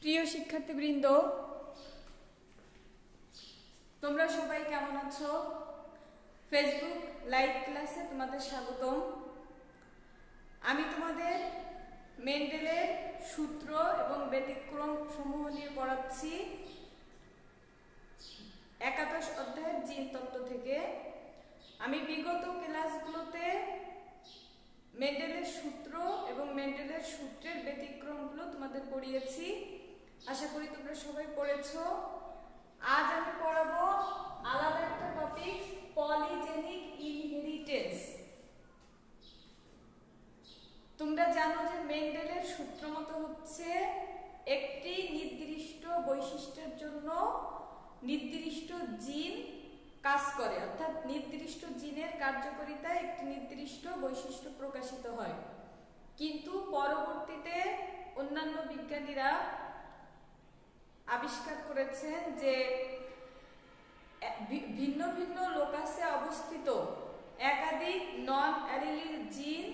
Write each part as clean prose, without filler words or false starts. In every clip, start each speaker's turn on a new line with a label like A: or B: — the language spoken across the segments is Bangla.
A: প্রিয় শিক্ষার্থীবৃন্দ, তোমরা সবাই কেমন আছো? ফেসবুক লাইভ ক্লাসে তোমাদের স্বাগতম। আমি তোমাদের মেন্ডেলের সূত্র এবং ব্যতিক্রম সমূহ নিয়ে পড়াচ্ছি একাদশ অধ্যায়ের জিন তত্ত্ব থেকে। আমি বিগত ক্লাসগুলোতে মেন্ডেলের সূত্র এবং মেন্ডেলের সূত্রের ব্যতিক্রমগুলো তোমাদের পড়িয়েছি। আশা করি তোমরা সবাই পড়েছো। আজ আমি পড়াবো আলাদা একটা টপিক, পলিজেনিক ইনহেরিটেন্স। তোমরা জানো যে মেন্ডেলের সূত্র মতো হচ্ছে একটি নির্দিষ্ট বৈশিষ্ট্যের জন্য নির্দিষ্ট জিন কাজ করে, অর্থাৎ নির্দিষ্ট জিনের কার্যকারিতায় একটি নির্দিষ্ট বৈশিষ্ট্য প্রকাশিত হয়। কিন্তু পরবর্তীতে অন্যান্য বিজ্ঞানীরা আবিষ্কার করেছেন যে ভিন্ন ভিন্ন লোকাসে অবস্থিত একাধিক নন অ্যালিল জিন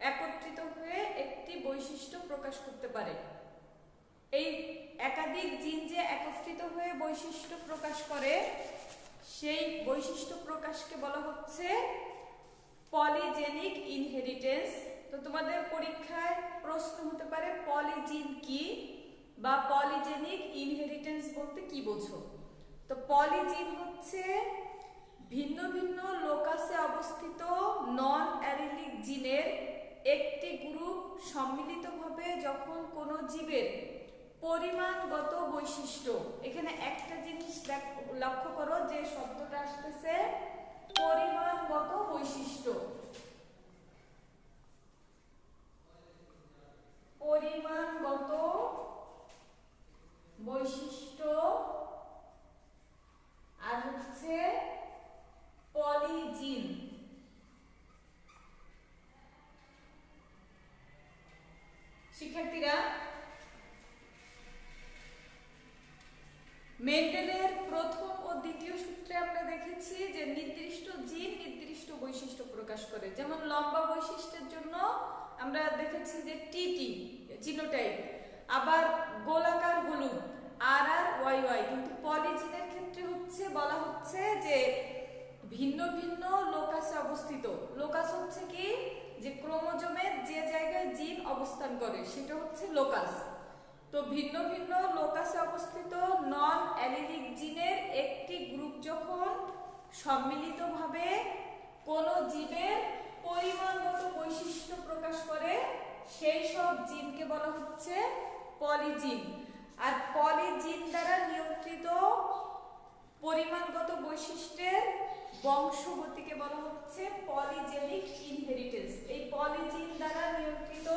A: একত্রিত হয়ে একটি বৈশিষ্ট্য প্রকাশ করতে পারে। এই একাধিক জিন যে একত্রিত হয়ে বৈশিষ্ট্য প্রকাশ করে, সেই বৈশিষ্ট্য প্রকাশকে বলা হচ্ছে পলিজেনিক ইনহেরিটেন্স। তো তোমাদের পরীক্ষায় প্রশ্ন হতে পারে পলিজিন কি বা পলিজেনিক ইনহেরিটেন্স বলতে কি বোঝো? তো পলিজিন হচ্ছে ভিন্ন ভিন্ন লোকাসে অবস্থিত নন অ্যালিলিক জিনের একটি গ্রুপ সম্মিলিতভাবে যখন কোনো জীবের পরিমাণগত বৈশিষ্ট্য, এখানে একটা জিনিস লক্ষ্য করো যে শব্দটা আসতেছে পরিমাণগত বৈশিষ্ট্য। পরিমাণগত বৈশিষ্ট্য আর হচ্ছে পলিজিন। শিক্ষার্থীরা, মেন্ডেলের প্রথম ও দ্বিতীয় সূত্রে আমরা দেখেছি যে নির্দিষ্ট জিন নির্দিষ্ট বৈশিষ্ট্য প্রকাশ করে। যেমন লম্বা বৈশিষ্ট্যের জন্য আমরা দেখেছি যে টিটি জিনোটাইপ, আবার গোলাকার হলুদ RRYY। কিন্তু পলিজিনের ক্ষেত্রে বলা হচ্ছে যে ভিন্ন ভিন্ন লোকাসে অবস্থিত। লোকাস হচ্ছে কি, যে ক্রোমোজোমের যে জায়গায় জিন অবস্থান করে সেটা হচ্ছে লোকাস। তো ভিন্ন ভিন্ন লোকাসে অবস্থিত নন অ্যালিলিক জিনের একটি গ্রুপ যখন সম্মিলিতভাবে কোন জীবের পরিমাণগত বৈশিষ্ট্য প্রকাশ করে, সেই সব জিনকে বলা হচ্ছে পলিজিন। আর পলিজিন দ্বারা নিয়ন্ত্রিত পরিমাণগত বৈশিষ্ট্যের বংশগতিকে বলা হচ্ছে পলিজেনিক ইনহেরিটেন্স। এই পলিজিন দ্বারা নিয়ন্ত্রিত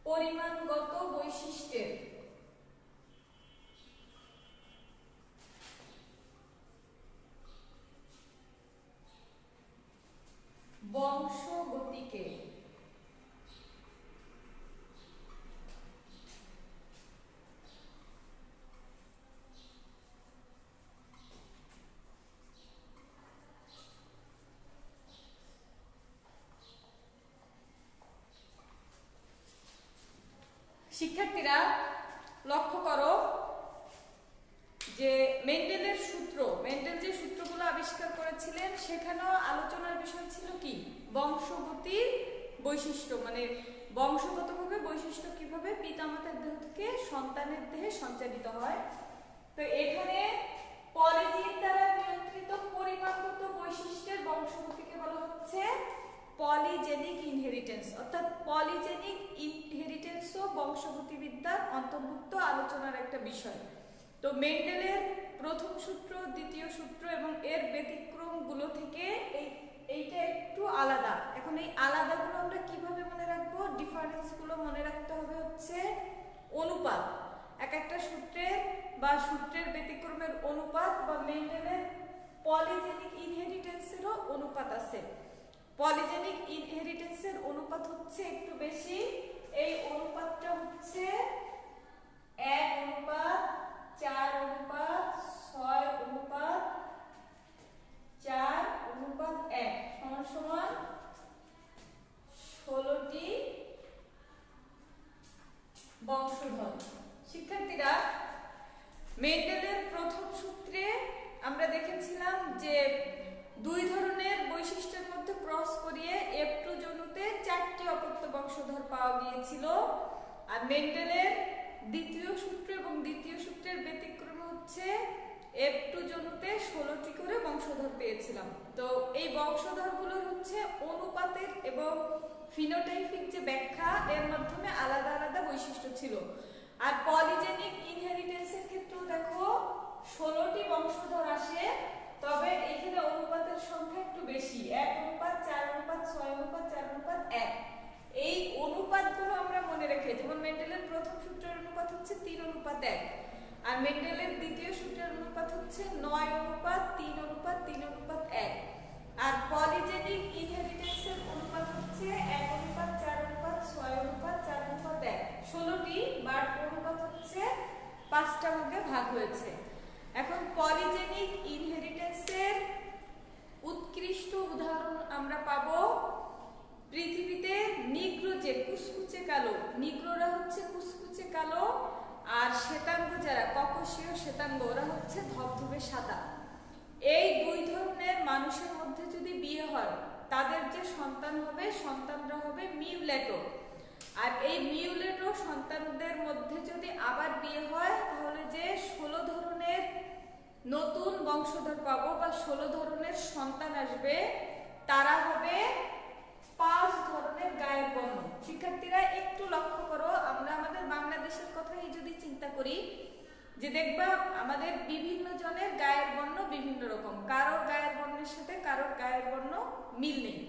A: পরিমাণগত বৈশিষ্ট্যের বংশগতিকে শিক্ষার্থীরা লক্ষ্য করো যে মেন্ডেলের সূত্র, মেন্ডেল যে সূত্রগুলো আবিষ্কার করেছিলেন সেখানেও আলোচনার বিষয় ছিল কি, বংশগতির বৈশিষ্ট্য, মানে বংশগতভাবে বৈশিষ্ট্য কিভাবে পিতামাতার দেহ থেকে সন্তানের দেহে সঞ্চারিত হয়। তো এখানে পলিজিন দ্বারা নিয়ন্ত্রিত পরিমাণগত বৈশিষ্ট্যের বংশগতিকে বলা হচ্ছে পলিজেনিক ইনহেরিটেন্স। অর্থাৎ পলিজেনিক ইনহেরিটেন্সও বংশগতিবিদ্যার অন্তর্ভুক্ত আলোচনার একটা বিষয়। তো মেন্ডেলের প্রথম সূত্র, দ্বিতীয় সূত্র এবং এর ব্যতিক্রমগুলো থেকে এইটা একটু আলাদা। এখন এই আলাদাগুলো আমরা কিভাবে মনে রাখবো? ডিফারেন্সগুলো মনে রাখতে হবে হচ্ছে অনুপাত। এক একটা সূত্রের বা সূত্রের ব্যতিক্রমের অনুপাত বা মেন্ডেলের পলিজেনিক ইনহেরিটেন্সেরও অনুপাত আছে। পলিজেনিক ইনহেরিটেন্সের অনুপাত হচ্ছে একটু বেশি। এই অনুপাতটা হচ্ছে 1:4:6:4:1 সমান মেন্ডেলের প্রথম সূত্রে আমরা দেখেছিলাম যে দুই ধরনের বৈশিষ্ট্যের মধ্যে ক্রস করিয়ে F2 জনুতে 4টি অপত্য বংশধর পাওয়া গিয়েছিল। আর মেন্ডেলের দ্বিতীয় সূত্র এবং দ্বিতীয় সূত্রের ব্যতিক্রম হচ্ছে F2 জনুতে 16টি করে বংশধর পেয়েছিলাম। তো এই বংশধরগুলোর হচ্ছে অনুপাতের এবং ফিনোটাইপিক যে ব্যাখ্যা এর মাধ্যমে আলাদা আলাদা বৈশিষ্ট্য ছিল। আর পলিজেনিক ইনহেরিটেন্সের ক্ষেত্রেও দেখো 16টি বংশধর আসে, তবে এখানে অনুপাতের সংখ্যা একটু বেশি, 1:4:6:4:1। এই অনুপাতগুলো আমরা মনে রেখে, যেমন মেন্ডেলের প্রথম সূত্রের অনুপাত হচ্ছে 3:1, আর মেন্ডেলের দ্বিতীয় সূত্রের অনুপাত হচ্ছে 9:3:3:1। আর পলিজেনিক ইনহেরিটেন্সের অনুপাত হচ্ছে 1:4:6:4:1। 16টি, বাট অনুপাত হচ্ছে 5টা ভাগে ভাগ হয়েছে। এখন পলিজেনিক ইনহেরিটেন্সের উৎকৃষ্ট উদাহরণ আমরা পাবো পৃথিবীতে নিগ্রো, যে কুচকুচে কালো, নিগ্রোরা হচ্ছে কুচকুচে কালো, আর শ্বেতাঙ্গ যারা ককশীয় শ্বেতাঙ্গ ওরা হচ্ছে ধবধবে সাদা। এই দুই ধরনের মানুষের মধ্যে যদি বিয়ে হয় তাদের যে সন্তান হবে, সন্তানরা হবে মিউলেটো। আর এই মিউলেটো সন্তানদের মধ্যে যদি আবার বিয়ে হয় তাহলে যে 16 ধরনের নতুন বংশধর পাবো বা 16 ধরনের সন্তান আসবে, তারা হবে 5 ধরনের গায়ের বর্ণ। শিক্ষার্থীরা একটু লক্ষ্য করো, আমরা আমাদের বাংলাদেশের কথাই যদি চিন্তা করি, যে দেখবা আমাদের বিভিন্ন জনের গায়ের বর্ণ বিভিন্ন রকম, কারোর গায়ের বর্ণের সাথে কারোর গায়ের বর্ণ মিল নেই।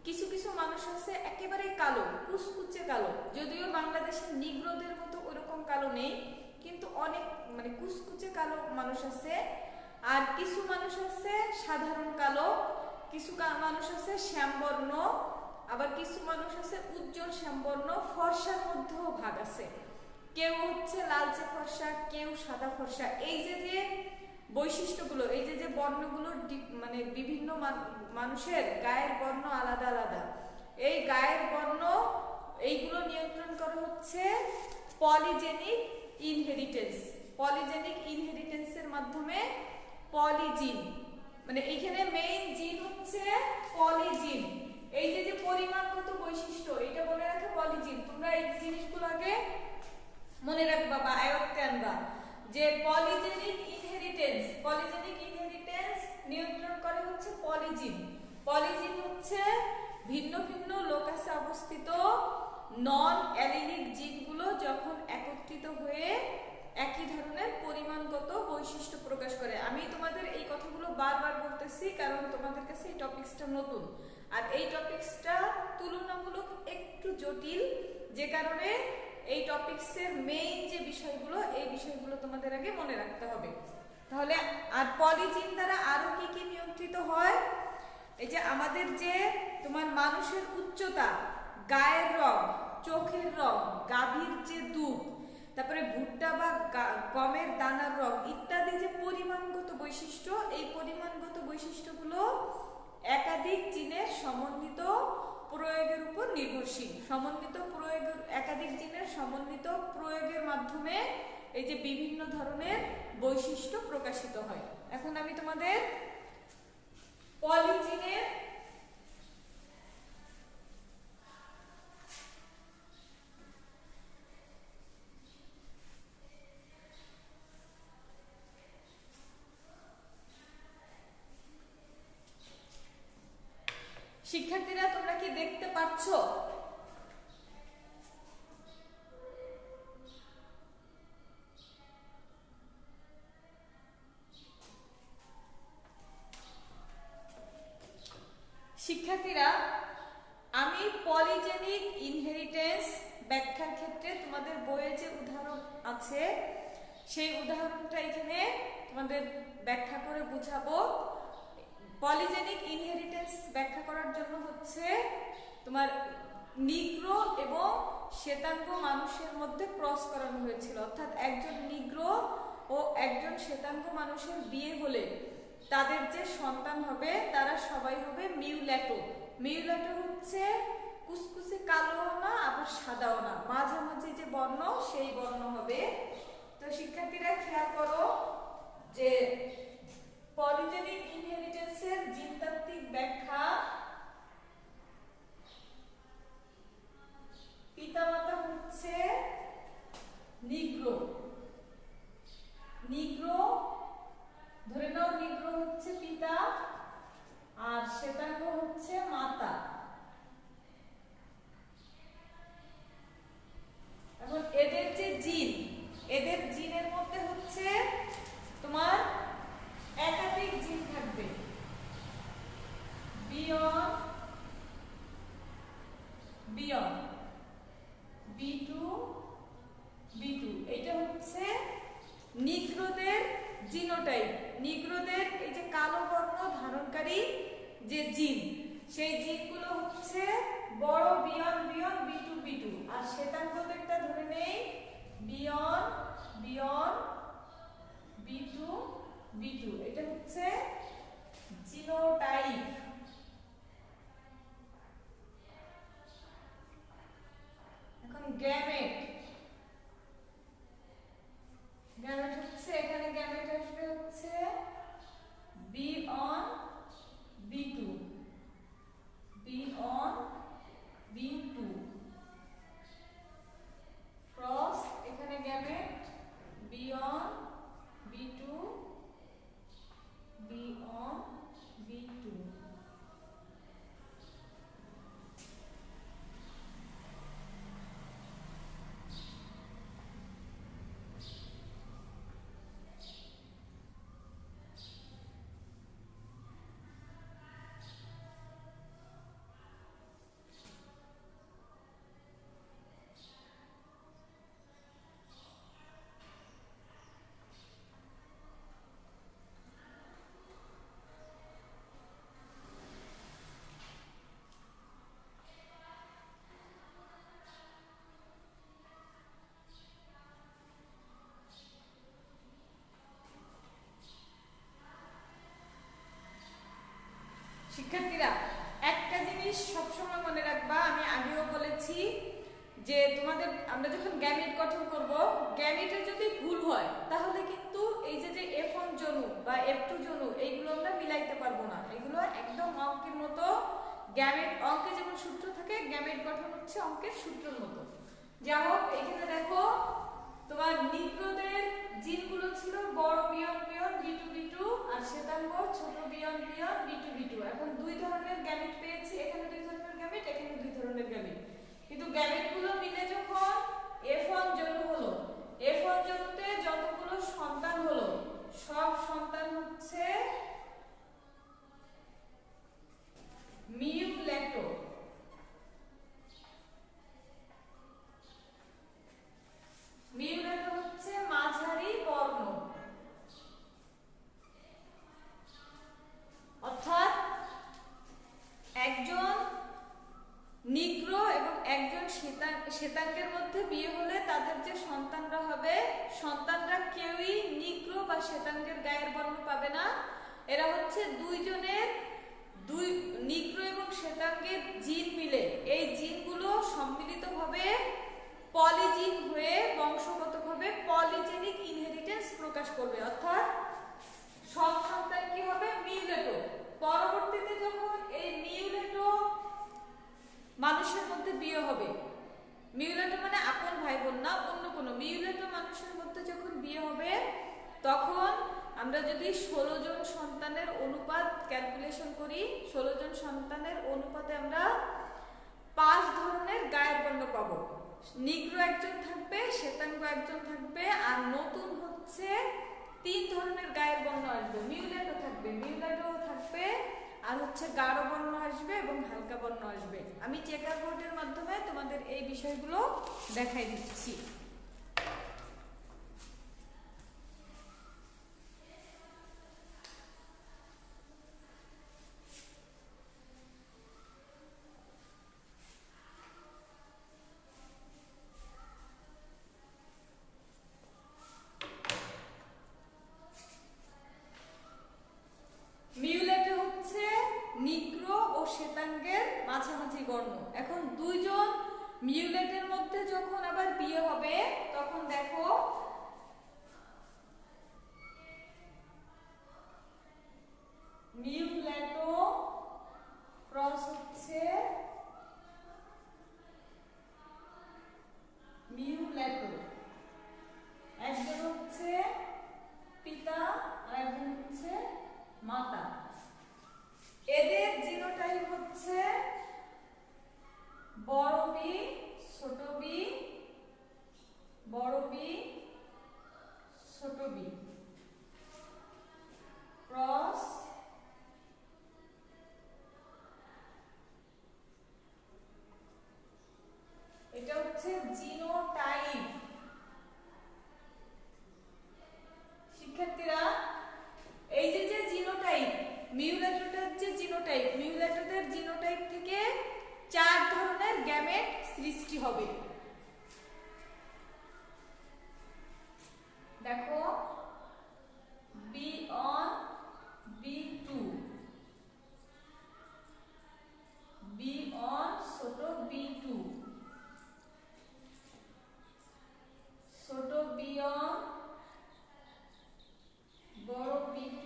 A: কিছু কিছু মানুষ আছে একেবারে কালো, কুচকুচে কালো, যদিও বাংলাদেশের নিগ্রোদের মতো ওরকম কালো নেই, কিন্তু অনেক মানে কুচকুচে কালো মানুষ আছে। আর কিছু মানুষ আছে সাধারণ কালো, কিছু মানুষ আছে শ্যামবর্ণ, আবার কিছু মানুষ আছে উজ্জ্বল শ্যামবর্ণ, ফর্সার মধ্যেও ভাগ আছে, কেউ হচ্ছে লালচে ফর্সা, কেউ সাদা ফর্সা। এই যে যে বৈশিষ্ট্যগুলো, এই যে যে বর্ণগুলো, মানে বিভিন্ন মানুষের গায়ের বর্ণ আলাদা আলাদা, এই গায়ের বর্ণ এইগুলো নিয়ন্ত্রণ করা হচ্ছে পলিজেনিক ইনহেরিটেন্স। পলিজেনিক ইনহেরিটেন্সের মাধ্যমে পলিজিন, মানে এইখানে মেইন জিন হচ্ছে পলিজিন। এই যে যে পরিমাণগত বৈশিষ্ট্য, এটা মনে রাখে পলিজিন। তোমরা এই জিনিসগুলো আগে মনে রাখবা বা আয়ত্তে আনবা, যে পলিজেনিক ইনহেরিটেন্স, পলিজেনিক ইনহেরিটেন্স নিয়ন্ত্রণ করে হচ্ছে পলিজিন। পলিজিন হচ্ছে ভিন্ন ভিন্ন লোকাসে অবস্থিত নন অ্যালিলিক জিনগুলো যখন একত্রিত হয়ে একই ধরনের পরিমাণগত বৈশিষ্ট্য প্রকাশ করে। আমি তোমাদের এই কথাগুলো বারবার বলতেছি কারণ তোমাদের কাছে এই টপিকসটা নতুন, আর এই টপিকসটা তুলনামূলক একটু জটিল, যে কারণে এই টপিকসের মেইন যে বিষয়গুলো, এই বিষয়গুলো তোমাদের আগে মনে রাখতে হবে। তাহলে আর পলিজিন দ্বারা আরো কি কি নিয়ন্ত্রিত হয়, এই যে আমাদের যে তোমার মানুষের উচ্চতা, গায়ের রং, চোখের রং, গাভীর যে দুধ, তারপরে ভুট্টা বা গমের দানার রং ইত্যাদি যে পরিমাণগত বৈশিষ্ট্য, এই পরিমাণগত বৈশিষ্ট্যগুলো একাধিক জিনের সমন্বিত প্রয়োগের উপর নির্ভরশীল। সমন্বিত প্রয়োগের, একাধিক জিনের সমন্বিত প্রয়োগের মাধ্যমে এই যে বিভিন্ন ধরনের বৈশিষ্ট্য প্রকাশিত হয়। এখন আমি তোমাদের পলিজিনের শিক্ষার্থীরা তোমরা কি দেখতে পাচ্ছ? শিক্ষার্থীরা, আমি পলিজেনিক ইনহেরিটেন্স ব্যাখ্যার ক্ষেত্রে তোমাদের বইয়ে যে উদাহরণ আছে সেই উদাহরণটা এখানে তোমাদের ব্যাখ্যা করে বুঝাবো। পলিজেনিক ইনহেরিটেন্স ব্যাখ্যা করার জন্য হচ্ছে তোমার নিগ্রো এবং শ্বেতাঙ্গ মানুষের মধ্যে ক্রস করানো হয়েছিল, অর্থাৎ একজন নিগ্রো ও একজন শ্বেতাঙ্গ মানুষের বিয়ে হলে তাদের যে সন্তান হবে তারা সবাই হবে মিউলেটো। মিউলেটো হচ্ছে কুচকুচে কালো না আবার সাদাও না, মাঝামাঝি যে বর্ণ সেই বর্ণ হবে। তো শিক্ষার্থীরা খেয়াল করো যে পলিজেনিক ইনহেরিটেন্সের জিনতাত্ত্বিক ব্যাখ্যা। পিতামাতা হচ্ছে নিগ্রো, নিগ্রো ধরে নাও, নিগ্রো হচ্ছে পিতা আর শ্বেতাঙ্গ হচ্ছে মাতা। এখন এদের যে জিন, এদের জিনের মধ্যে হচ্ছে তোমার একাধিক জিন থাকবে, বিয়ন বিয়ন B2 B2। এটা হচ্ছে নিগ্রোদের জিনোটাইপ, নিগ্রোদের এই যে কালো বর্ণ ধারণকারী যে জিন, সেই জিনগুলো হচ্ছে বড় বিয়ন বিয়ন B2 B2। আর শ্বেতাঙ্গদেরটা ধরে নেই বিয়ন বিয়ন B2 B2। এটা হচ্ছে জিনোটাইপ। এখন গ্যামেট, গ্যামেট হচ্ছে এখানে গ্যামেট আসবে হচ্ছে B on B2 B on B2 cross, এখানে gamete B on B2 B on B2। শিক্ষার্থীরা একটা জিনিস সবসময় মনে রাখবা, আমি আগেও বলেছি যে তোমাদের আমরা যখন গ্যামেট গঠন করব, গ্যামেটে যদি ভুল হয় তাহলে কিন্তু এই যে F1 জনু বা F2 জনু এইগুলো আমরা মিলাইতে পারবো না। এগুলো একদম অঙ্কের মতো, গ্যামেট অঙ্কে যেমন সূত্র থাকে, গ্যামেট গঠন হচ্ছে অঙ্কের সূত্রের মতো। যা হোক, এখানে দেখো তোমার নিগ্রোদের জিনগুলো ছিল বড় বিয়ন বিয়ন B2 B2 আর শ্বেতাঙ্গ ছোট বিয়ন বিয়ন B2 B2। এখন দুই ধরনের গ্যামেট পেয়েছি, এখানে দুই ধরনের গ্যামেট, এখানে দুই ধরনের গ্যামেট, কিন্তু গ্যামেটগুলো মিলে যখন F1 জনু হলো, F1 জনুতে যতগুলো সন্তান হলো সব সন্তান হচ্ছে মিউলেটো। মিউলেটো হচ্ছে মাঝারি বর্ণ, অর্থাৎ একজন নিগ্রো এবং একজন শ্বেতাঙ্গের মধ্যে বিয়ে হলে তাদের যে সন্তানরা হবে, সন্তানরা কেউই নিগ্রো বা শ্বেতাঙ্গের গায়ের বর্ণ পাবে না। এরা হচ্ছে দুইজনের, দুই নিগ্রো এবং শ্বেতাঙ্গের জিন মিলে এই জিনগুলো সম্মিলিতভাবে পলিজিন হয়ে বংশগতভাবে পলিজেনিক ইনহেরিটেন্স প্রকাশ করবে, অর্থাৎ সব সন্তান কি হবে মিউলেটো। পরবর্তীতে যখন এই মিউলেটো মানুষের মধ্যে বিয়ে হবে, মিউলেটো মানে আপন ভাই বোন না, অন্য কোনো মিউলেটো মানুষের মধ্যে যখন বিয়ে হবে, তখন আমরা যদি 16 জন সন্তানের অনুপাত ক্যালকুলেশন করি, 16 জন সন্তানের অনুপাতে আমরা 5 ধরনের গায়ের বর্ণ পাবো। নিগ্রো একজন থাকবে, শ্বেতাঙ্গ একজন থাকবে, আর নতুন হচ্ছে 3 ধরনের গায়ের বর্ণ আসবে। মিউলেটো থাকবে, মিউলেটো থাকবে, আর হচ্ছে গাঢ় বর্ণ আসবে এবং হালকা বর্ণ আসবে। আমি চেকার বোর্ডের মাধ্যমে তোমাদের এই বিষয়গুলো দেখাই দিচ্ছি। শ্বেতাঙ্গের মাঝামাঝি বর্ণ। এখন দুইজন মিউলেটের মধ্যে যখন আবার বিয়ে হবে, তখন দেখো মিউলেটো ক্রস হচ্ছে মিউলেটো। একজন হচ্ছে পিতা আর একজন হচ্ছে মাতা। এদের জিনোটাইপ হচ্ছে বড় বি, ছোট বি, বড় বি, ছোট বি ক্রস এটা হচ্ছে জিনোটাইপ। শিক্ষার্থীরা এই যে জিনোটাইপ, মিউলেটোটার যে জিনোটাইপ, মিউলেটোদের জিনোটাইপ থেকে 4 ধরনের গ্যামেট সৃষ্টি হবে। দেখো B1 B2 B1 ছোট B2 ছোট B1 বড় B2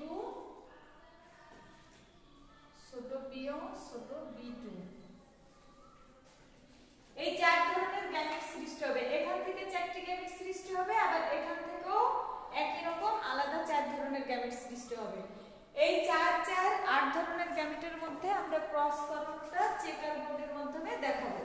A: ছোট B1 ছোট B2। এই 4 ধরনের গ্যামেট সৃষ্টি হবে। এখান থেকে 4টি গ্যামেট সৃষ্টি হবে, আবার এখান থেকেও একই রকম আলাদা 4 ধরনের গ্যামেট সৃষ্টি হবে। এই 4 4 8 ধরনের গ্যামেটের মধ্যে আমরা ক্রস করণটা চেকার বোর্ডের মাধ্যমে দেখাবো।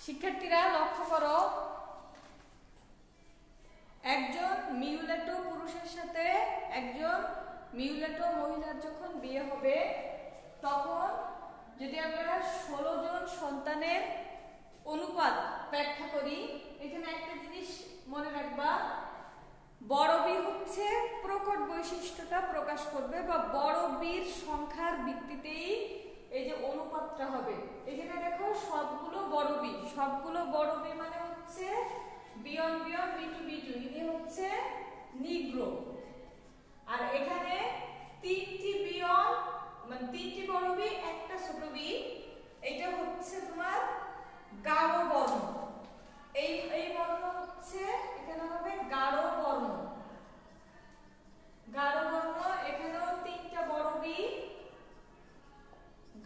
A: শিক্ষার্থীরা লক্ষ্য করো, একজন মিউলেটো পুরুষের সাথে একজন মিউলেটো মহিলার যখন বিয়ে হবে, তখন যদি আমরা 16 জন সন্তানের অনুপাত ব্যাখ্যা করি, এখানে একটা জিনিস মনে রাখবা, বড় বি হচ্ছে প্রকট বৈশিষ্ট্যটা প্রকাশ করবে, বা বড় বির সংখ্যার ভিত্তিতেই এই যে অনুপাতটা হবে। এখানে দেখো সবগুলো বড় বি, সবগুলো বড় বি মানে হচ্ছে B1 B1 B2 B2, ইনি হচ্ছে নিগ্রো। আর এখানে তিনটি B1 মানে তিনটি বড় বি একটা ছোট বি, এটা হচ্ছে তোমার গাঢ় বর্ণ। এই বর্ণ হচ্ছে এখানে হবে গাঢ় বর্ণ, গাঢ় বর্ণ। এখানেও তিনটা বড় বি,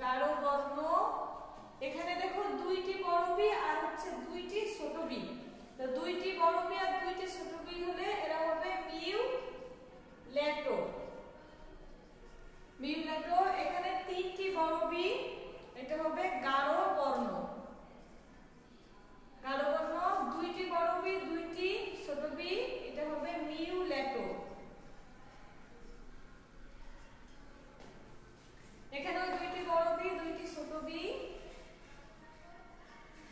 A: গাঢ় বর্ণ। এখানে দেখো দুইটি বড় বি আর হচ্ছে দুইটি ছোট বি, তো দুইটি বড় বি আর দুইটি ছোট বি হলে এরা হবে মিউলেটো। মিউলেটো। এখানে তিনটি বড় বি, এটা হবে গাঢ় বর্ণ, গাঢ় বর্ণ। দুইটি বড় বি দুইটি ছোট বি, এটা হবে মিউলেটো। এখানেও দুইটি বড় বি দুইটি ছোট বি,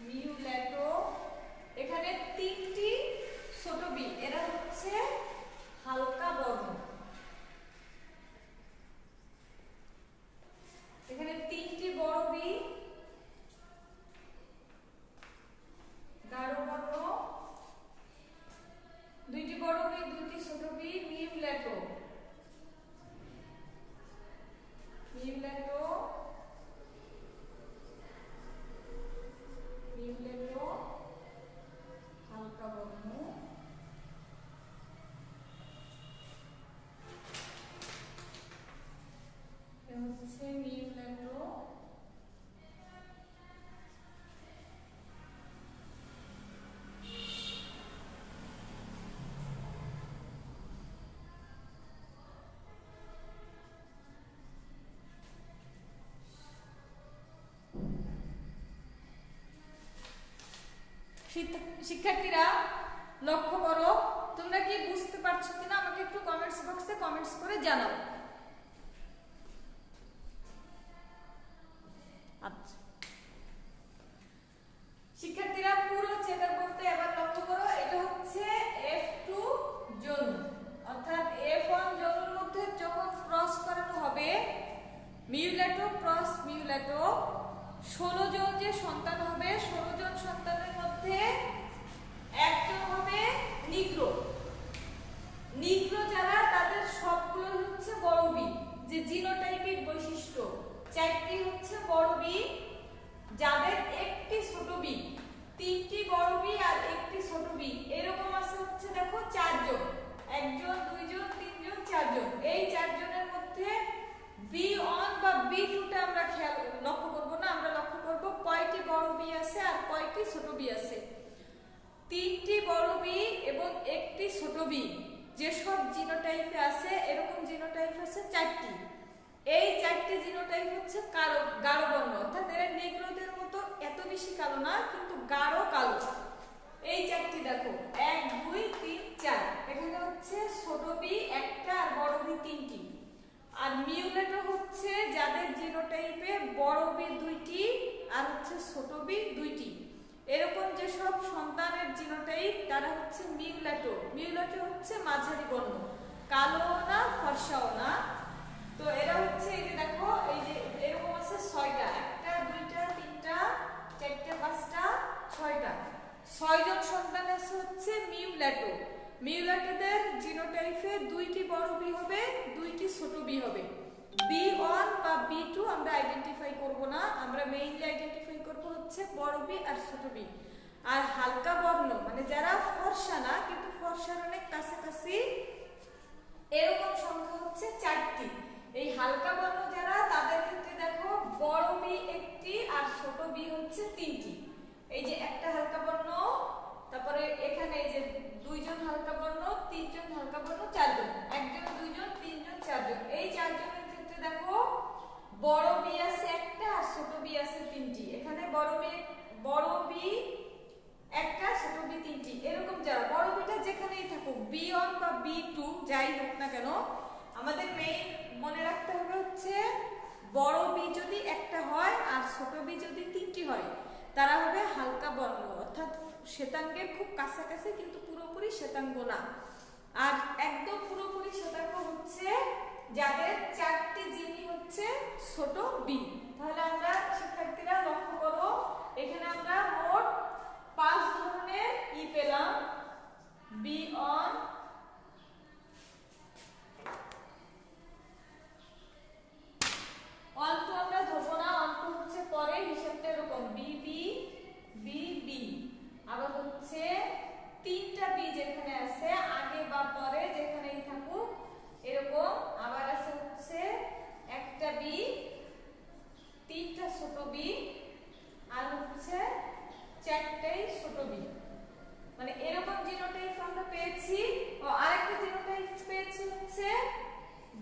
A: মিউলেটো। এখানে তিনটি ছোট বি, এরা হচ্ছে হালকা বর্ণ। এখানে তিনটি বড় বি, গাঢ় বর্ণ, দুইটি বড় বি দুইটি ছোট বি, মিউলেটো। মিউলেটো, মিউলেটো, হালকা বর্ণ। এটা হচ্ছে মিউলেটো। শিক্ষার্থীরা লক্ষ্য করো, তোমরা কি বুঝতে পারছো কিনা আমাকে একটু কমেন্টস বক্সে কমেন্টস করে জানাও। আচ্ছা শিক্ষার্থীরা, পুরো চেকার করতে এবার লক্ষ্য করো, এটা হচ্ছে F2 জোন, অর্থাৎ F1 জোনের মধ্যে যখন ক্রস করানো হবে মিউলেটো ক্রস মিউলেটো, 16 জন যে সন্তান হবে, 16 জন সন্তানের মধ্যে একজন হবে নিগ্রো। নিগ্রো যারা, তাদের সবগুলো হচ্ছে বড় বি, যে জিনোটাইপিক বৈশিষ্ট্য, চারটি হচ্ছে বড় বি, যাদের একটি ছোট বি, তিনটি বড় বি আর একটি ছোট বি, এরকম আছে হচ্ছে দেখো 4 জন, একজন দুইজন তিনজন চারজন। এই চারজনের মধ্যে B1 বা B2 টা আমরা লক্ষ্য করব না, আমরা লক্ষ্য করব কয়টি বড় বি আছে আর কয়টি ছোট বি আছে। তিনটি বড় বি এবং একটি ছোট বি যেসব জিনোটাইপে আছে, এরকম জিনোটাইপ আছে 4টি। এই 4টি জিনোটাইপ হচ্ছে গাঢ় বর্ণ, অর্থাৎ এরা নিগ্রোদের মতো এত বেশি কালো না, কিন্তু গাঢ় কালো। এই 4টি দেখো, 1 2 3 4, এখানে হচ্ছে ছোট বি একটা আর বড় বি 3টি। আর মিউলেটো হচ্ছে যাদের জিনোটাইপে বড় বি 2টি আর হচ্ছে ছোট বি 2টি। এরকম যে সব সন্তানের জিনোটাইপ, তারা হচ্ছে মিউলেটো। মিউলেটো হচ্ছে মাঝারি বর্ণ, কালো না ফর্সাও না। তো এরা হচ্ছে এই যে দেখো, এই যে এরকম আছে 6টা, 1টা 2টা 3টা 4টা 5টা 6টা, 6 জন সন্তান আছে হচ্ছে মিউলেটো। মিউলেটোদের জিনোটাইপে 2টি বড় বি হবে, 2টি ছোট বি হবে। B1 বা B2 আমরা আইডেন্টিফাই করব না, আমরা মেইনলি আইডেন্টিফাই করব হচ্ছে বড় বি আর ছোট বি। আর হালকা বর্ণ মানে যারা ফর্সা না কিন্তু ফর্সার অনেক কাছাকাছি, এরকম সংখ্যা হচ্ছে 4টি। এই হালকা বর্ণ যারা, তাদের ক্ষেত্রে দেখো বড় বি একটি আর ছোট বি হচ্ছে 3টি। এই যে একটা হালকা বর্ণ, তারপরে এখানে এই যে 2 জন হালকা বর্ণ, 3 জন হালকা বর্ণ, 4 জন, 1 জন 2 জন 3 জন 4 জন। এই 4 জনের ক্ষেত্রে দেখো বড় বি আছে একটা আর ছোট বি আছে 3টি। এখানে বড় বি বি তিনটি, এরকম যারা বড় বিটা যেখানেই থাকুক, B1 বা B2 যাই হোক না কেন, আমাদের মেইন মনে রাখতে হবে হচ্ছে বড় বি যদি একটা হয় আর ছোট বি যদি তিনটি হয় তারা হবে হালকা বর্ণ, অর্থাৎ শ্বেতাঙ্গের খুব কাছাকাছি কিন্তু পুরোপুরি শ্বেতাঙ্গ না। আর একদম পুরোপুরি শ্বেতাঙ্গ হচ্ছে যাদের চারটি জিনই হচ্ছে ছোট বি। তাহলে আমরা শিক্ষার্থীরা লক্ষ্য করো, এখানে আমরা মোট 5 ধরনের ই পেলাম। B1, অন্ত আমরা ধরবো না, অন্ত হচ্ছে পরে, হিসাবটা এরকম BB BB, আবার হচ্ছে তিনটা বি যেখানে আছে আগে বা পরে যেখানেই থাকুক এরকম, আবার আছে হচ্ছে একটা বি, তিনটা ছোট বি, আর হচ্ছে চারটাই ছোট বি। মানে এরকম জিনোটাইপ আমরা পেয়েছি। ও আরেকটা জিনোটাইপ পেয়েছি হচ্ছে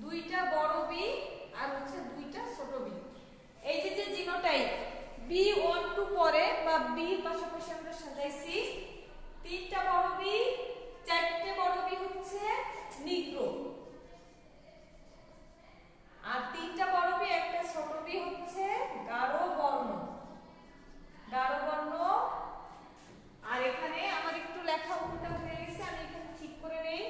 A: দুইটা বড় বি আর হচ্ছে দুইটা ছোট বি। এই যে জিনোটাইপ B12 পরে বা বি পাশাপাশি আমরা সাজাইছি, তিনটা বড় বি, চারটে বড় বি হচ্ছে নিগ্রো, আর তিনটা বড় বি একটা ছোট বি হচ্ছে গাঢ় বর্ণ। গাঢ় বর্ণ। আর এখানে আমার একটু লেখা উল্টা হয়ে গেছে, আমি এখানে ঠিক করে নেই।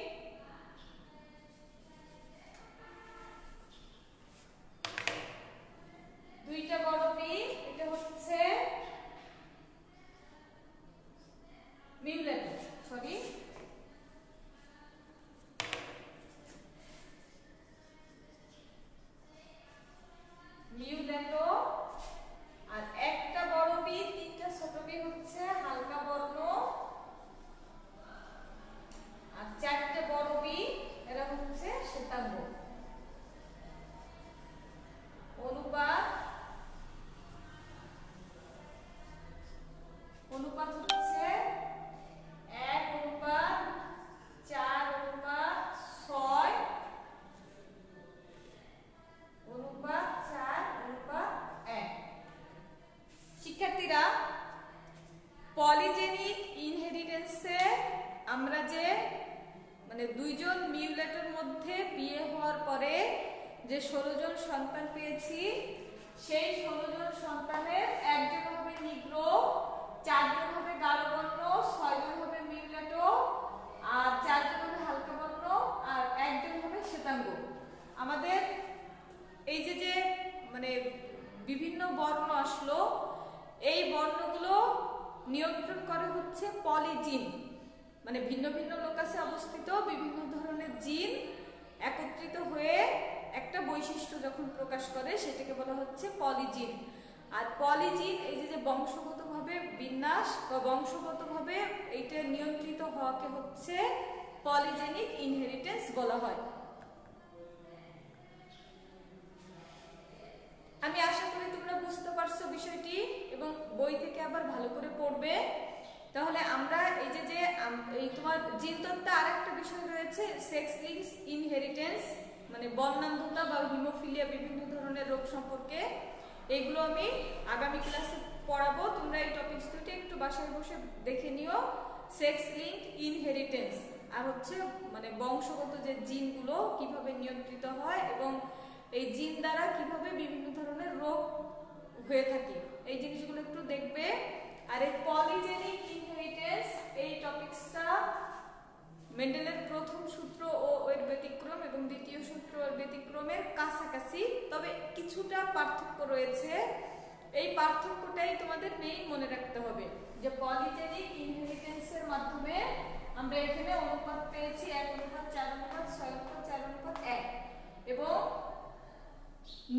A: দুইটা বড় বি, এটা হচ্ছে মিউলেটো, সরি মিউলেটো, আর একটা বড় বি, তিনটা ছোট বি হচ্ছে হালকা বর্ণ, আর চারটে বড় বি এরা হচ্ছে শ্বেতাঙ্গ। অনুপাত অনুপাত হচ্ছে 1:4:6 4:1। শিক্ষার্থীরা, পলিজেনিক ইনহেরিটেন্সে আমরা যে মানে দুইজন মিউলেটের মধ্যে বিয়ে হওয়ার পরে যে 16 জন সন্তান পেয়েছি, সেই 16 জন সন্তানের একজন হবে নিগ্রো, 4 জন হবে গাঢ় বর্ণ, 6 জন হবে মিউলেটো, আর 4 জন হবে হালকা বর্ণ, আর একজন হবে শ্বেতাঙ্গ। আমাদের এই যে মানে বিভিন্ন বর্ণ আসলো, এই বর্ণগুলো নিয়ন্ত্রণ করে হচ্ছে পলিজিন, মানে ভিন্ন ভিন্ন লোকাসে অবস্থিত বিভিন্ন ধরনের জিন একত্রিত হয়ে একটা বৈশিষ্ট্য যখন প্রকাশ করে সেটাকে বলা হচ্ছে পলিজিন। আর পলিজিন এই যে বংশগতভাবে বিন্যাস বা বংশগতভাবে এইটা নিয়ন্ত্রিত হওয়াকে হচ্ছে পলিজেনিক ইনহেরিটেন্স বলা হয়। আমি আশা করি তোমরা বুঝতে পারছো বিষয়টি এবং বই থেকে আবার ভালো করে পড়বে। তাহলে আমরা এই যে এই তোমার জিনতত্ত্বে আরেকটা বিষয় রয়েছে সেক্স লিঙ্কড ইনহেরিটেন্স, মানে বর্ণান্ধতা বা হিমোফিলিয়া বিভিন্ন ধরনের রোগ সম্পর্কে। এগুলো আমি আগামী ক্লাসে পড়াবো, তোমরা এই টপিকস দুটো একটু বাসায় বসে দেখে নিও। সেক্স লিঙ্কড ইনহেরিটেন্স আর হচ্ছে মানে বংশগত যে জিনগুলো কিভাবে নিয়ন্ত্রিত হয় এবং এই জিন দ্বারা কিভাবে বিভিন্ন ধরনের রোগ হয়ে থাকে, এই জিনিসগুলো একটু দেখবে। আর এই পলিজেনিক ইনহেরিটেন্স এই টপিকসটা মেন্ডেলের প্রথম সূত্র ও এর ব্যতিক্রম এবং দ্বিতীয় সূত্র এর ব্যতিক্রমের কাছাকাছি, তবে কিছুটা পার্থক্য রয়েছে। এই পার্থক্যটাই তোমাদের মেইন মনে রাখতে হবে যে পলিজেনিক ইনহেরিটেন্সের মাধ্যমে আমরা এখানে অনুপাত পেয়েছি 1:4:6:4:1 এবং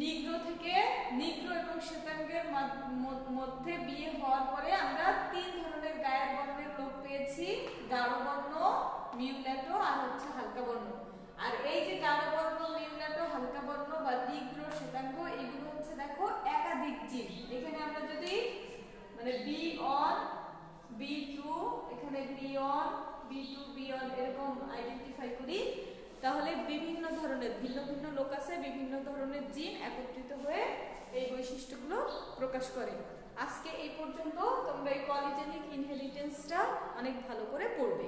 A: নিগ্রো থেকে নিগ্রো এবং শ্বেতাঙ্গের মধ্যে বিয়ে হওয়ার পরে আমরা 3 ধরনের গায়ের বর্ণের লোক পেয়েছি, গাঢ় বর্ণ, মিউলেটো আর হচ্ছে হালকা বর্ণ। আর এই যে গাঢ় বর্ণ, মিউলেটো, হালকা বর্ণ বা নিগ্রো, শ্বেতাঙ্গ এগুলো হচ্ছে দেখো একাধিক জিন। এখানে আমরা যদি মানে B1 B2 এখানে B1 B2 B1 এরকম আইডেন্টিফাই করি, তাহলে বিভিন্ন ধরনের ভিন্ন ভিন্ন লোকাসে বিভিন্ন ধরনের জিন একত্রিত হয়ে এই বৈশিষ্ট্যগুলো প্রকাশ করে। আজকে এই পর্যন্ত তোমরা এই পলিজেনিক ইনহেরিটেন্স জিনিসটা অনেক ভালো করে পড়বে।